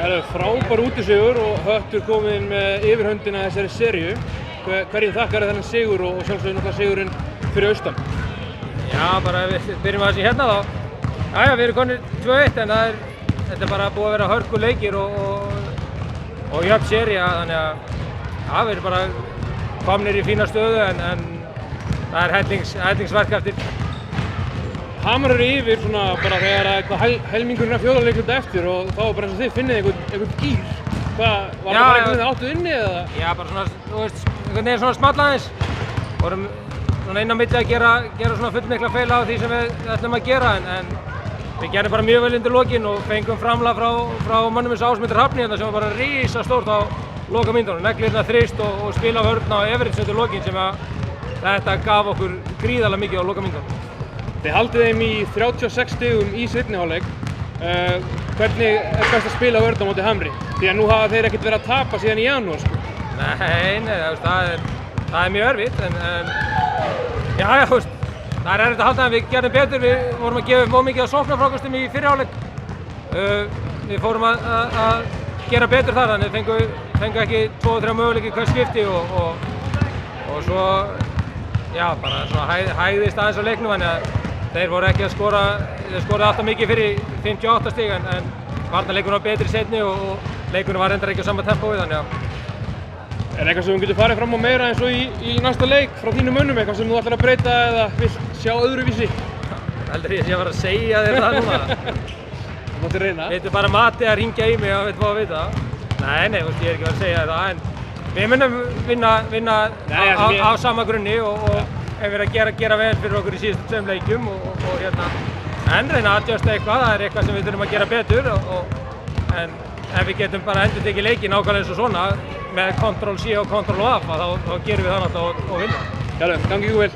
Það frábær útisigur og Höttur kominn með yfirhöndina þessari seríu. Hverjum þakkar þennan sigur og sjálfsögðu náttúrulega sigurinn fyrir austan? Já, bara við byrjum að þessi hérna þá. Jæja, við erum konir 2-1 en þetta er bara búið að vera hörkuleikir og jöfn sería, þannig að við erum bara komnir í fína stöðu en það er hellingsverk eftir. Hamrar yfir svona bara þegar eitthvað helmingurinn af fjórðarleikluta eftir og þá bara eins og þið finnið einhvern gír. Var það bara einhvern veginn áttuð inni eða? Já, bara svona, þú veist, einhvern veginn svona small aðeins. Vorum svona inn á milli að gera svona fullmikla feila á því sem við ætlum að gera en við gerðum bara mjög vel undir lokin og fengum framlag frá mönnum eins og Ásmundur Hafni hérna sem var bara risastórt á lokamínútunum. Neglirna þrýst og spila vörn á Everits undir lokin sem að þetta gaf okkur gríðarlega mikið á lokamínútunum. Þið haldið þeim í 36 stigum í seinni hálfleik. Hvernig er best að spila vörn á móti Hamri? Því að nú hafa þeir ekkert verið að tapa síðan í janúar sko. Nei, það er mjög erfitt en já, þú veist, það er erfitt að halda en við gerðum betur. Við vorum að gefa mjög mikið af sóknarfrákastum í fyrri hálfleik. Við fórum að gera betur þar þannig fengu ekki 2-3 möguleiki í hvert skipti og svo já, bara svo hægðist aðeins á leiknum þannig að þeir voru ekki að skora, þeir skoruðu alltaf mikið fyrir 58 stig en varnarleikurinn var betri seinni og leikurinn var reyndar ekki á sama tempói þannig að. Er eitthvað sem þú getur farið fram á meira eins og í næsta leik frá þínum mönnum, eitthvað sem þú ætlar að breyta eða vilt sjá öðruvísi? Heldur ég sé að fara að segja þér það núna. Það mátti reyna. Þetta er bara Matti að hringja í mig og veit hvað að vita. Nei, þú veist, ég er ekki að segja það en við munum vinna á sama grunni og hefur verið að gera vel fyrir okkur í síðustu 2 leikjum og hérna en reyna að adjusta eitthvað, það er eitthvað sem við þurfum að gera betur en ef við getum bara endurtekið leikinn nákvæmlega eins og svona með Ctrl-C og Ctrl-V þá gerum við það náttúrulega og vinna. Gangi ykkur vel.